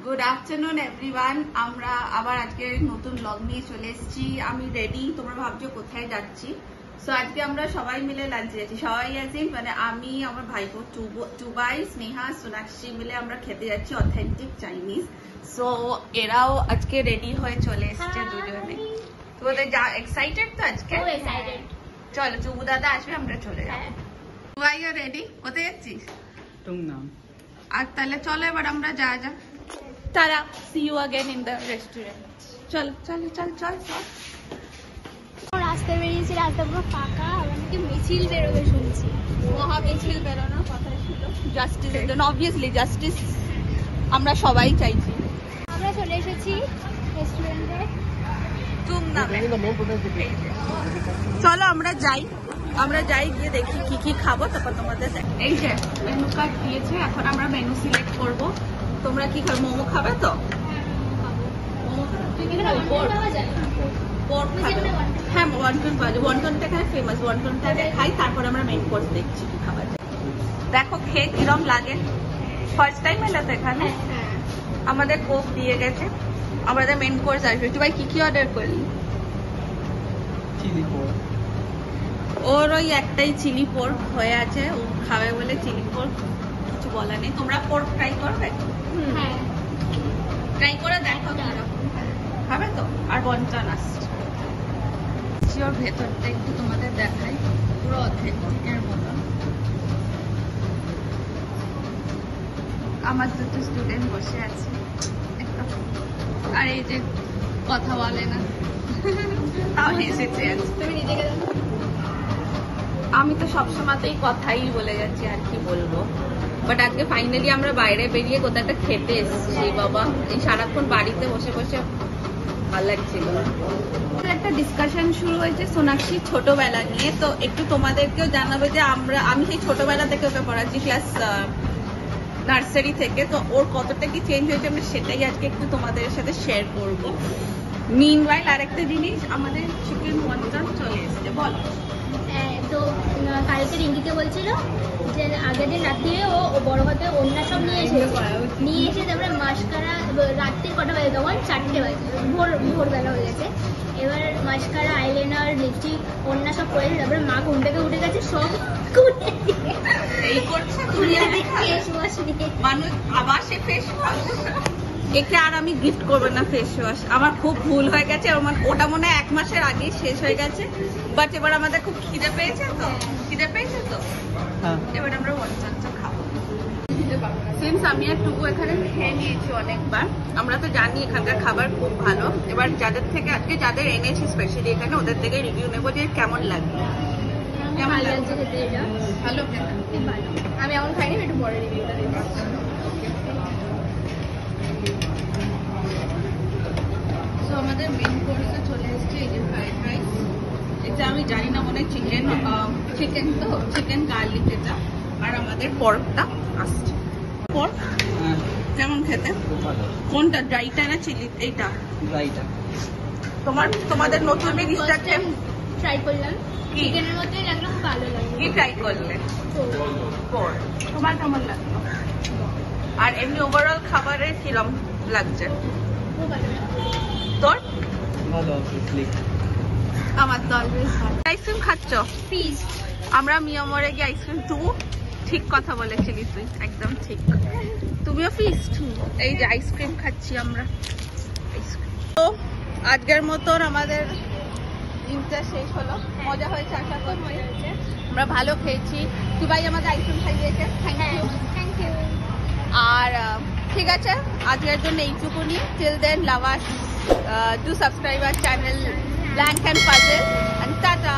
Good afternoon everyone. আমরা আবার আজকে নতুন ব্লগ নিয়ে চলে এসেছি। আমি রেডি, তোমরা ভাবছো কোথায় যাচ্ছি। সো আজকে আমরা সবাই মিলে লাঞ্চে যাচ্ছি। সবাই আছি মানে আমি, আমার ভাইপো টুবাই, স্নেহা, সোনাক্ষী মিলে আমরা খেতে যাচ্ছি অথেন্টিক চাইনিজ। সো এরাও আজকে রেডি হয়ে চলে এসেছে দুজনে। তোমাদের যা এক্সাইটেড তো আজকে? চলো, চুবু দাদা আসবে, আমরা চলে যাবো। টুবাইও রেডি? কোথায় যাচ্ছিস? টুংনাম। আর তাহলে চলো এবার আমরা যা তারা see you again in the restaurant. চল চল চল চল চল। রাস্তায় বেরিয়েছি, রাস্তা পুরো ফাঁকা, আমাকে মিছিল বেরোবে শুনছি। মহা মিছিল বেরোনোর কথা ছিল জাস্টিসের জন্য। অবভিয়াসলি জাস্টিস আমরা সবাই চাইছি। আমরা চলে এসেছি রেস্টুরেন্টে। চলো আমরা যাই গিয়ে দেখি কি খাবো, তারপর তোমাদের এই যে মেনু কার্ড দিয়েছে। এখন আমরা মেনু সিলেক্ট করব। তোমরা কি খাবে? মোমো খাবে তো? হ্যাঁ, ওয়ানটন পাওয়া যায়। ওয়ানটনটা এখানে ফেমাস, ওয়ানটনটা খাই, তারপর আমরা মেন কোর্স দেখছি কি খাওয়া যায়। দেখো খেয়ে কিরম লাগে। ফার্স্ট টাইম এলে তো এখানে। আমাদের কোক দিয়ে গেছে, আমাদের মেন কোর্স আসবে। তুই ভাই কি অর্ডার করলি? Chilli pork. ওর ওই একটাই চিলি পোর্ক হয়ে আছে, ও খাবে বলে চিলি পোর্ক, কিছু বলা নেই। তোমরা পোর্ক ট্রাই করবে? হ্যাঁ, ট্রাই করে দেখো খাবে তো। আর বন্টন আসছে, ওর ভেতরটা একটু তোমাদের দেখাই, পুরো অথেন্টিকের মতন। আমার দুটো স্টুডেন্ট বসে আছে আর এই যে কথা বলে না, তাও হেসেছে। তুমি নিজেকে দেখো। আমি তো সবসময়তেই কথাই বলে যাচ্ছি, আর কি বলবো। বাট আজকে ফাইনালি আমরা বাইরে বেরিয়ে কোথাও একটা খেতে এসেছি। বাবা, এই সারাক্ষণ বাড়িতে বসে বসে ভালো লাগছিল। একটা ডিসকাশন শুরু হয়েছে সোনাক্ষী ছোটবেলা নিয়ে, তো একটু তোমাদেরকেও জানাবে যে আমি সেই ছোটবেলা থেকে ওকে পড়াচ্ছি, ক্লাস নার্সারি থেকে। তো ওর কতটা কি চেঞ্জ হয়েছে আমরা সেটাই আজকে একটু তোমাদের সাথে শেয়ার করবো। মিনওয়াইল আরেকটা জিনিস, আমাদের চিকেন ওয়ান্টন চলে এসেছে। বল। তো কালকে রিঙ্কিকে বলছিল যে আগের দিন রাত্রিরে ও বড় হাতে ওড়না সব নিয়ে এসে তারপরে মাস্কারা রাত্রি কটা বাজে, তখন 4টে বাজে, ভোরবেলা হয়ে গেছে। এবার মাস্কারা, আইলাইনার, লিপস্টিক, ওড়না সব পরেছে। তারপরে মা ঘুম থেকে উঠে গেছে, সব এই করছে ফেস ওয়াশ নিয়ে। মানুষ আবার সে ফেস ওয়াশ। একে আর আমি গিফট করবো না ফেস ওয়াশ, আমার খুব ভুল হয়ে গেছে। ওটা মনে হয় 1 মাসের আগেই শেষ হয়ে গেছে। বাট এবার আমাদের খুব খিদে পেয়েছে তো এবার আমরা ওয়ান্টনটা খাবো। সিন্স আমি আর টুকু এখানে খেয়ে নিয়েছি অনেকবার, আমরা তো জানি এখানকার খাবার খুব ভালো। এবার যাদের এনেছি স্পেশালি এখানে, ওদের থেকে রিভিউ নেবো যে কেমন লাগবে। ভালো লাগছে খেতে, এটা ভালো খেতে, খুব ভালো। আমি এমন খাইনি, একটু পরে রিভিউটা দিচ্ছি। আমাদের মেন কোর্সে চলে এসেছে এই যে ফ্রাইড রাইস। এটা আমি জানি না, মনে হয় চিকেন গার্লিক এটা। আর আমাদের পর্কটা আসছে। পর্ক কেমন খেতে? কোনটা, ড্রাইটা না চিলি? এইটা ড্রাইটা। তোমাদের নতুন ডিশটাকে ট্রাই করলাম, কি চিকেনের মতোই লাগলো, খুব ভালো লাগলো। কি ট্রাই করলে? পর্ক। তোমার কেমন লাগলো? আর এমনি ওভারঅল খাবারের কিরম লাগছে খুব ভালো লাগলো। তোর? ভালো অবভিয়াসলি। আমার তো অলওয়েজ ভালো। আইসক্রিম খাচ্ছ? ফিস্ট। আমরা মিয়ামরে গিয়ে আইসক্রিম, ঠিক কথা বলেছিলি তুই, একদম ঠিক। তুমিও ফিস্ট। এই যে আইসক্রিম খাচ্ছি আমরা। তো আজকের মতন আমাদের দিনটা শেষ হলো। মজা হয়েছে আশা করছি। আমরা ভালো খেয়েছি। তুবাই আমাদের আইসক্রিম খাইয়েছে, থ্যাংক ইউ। আর ঠিক আছে, আজকের জন্য এইটুকুনি। Till then, love us, do subscribe our channel blank and puzzle, and tata.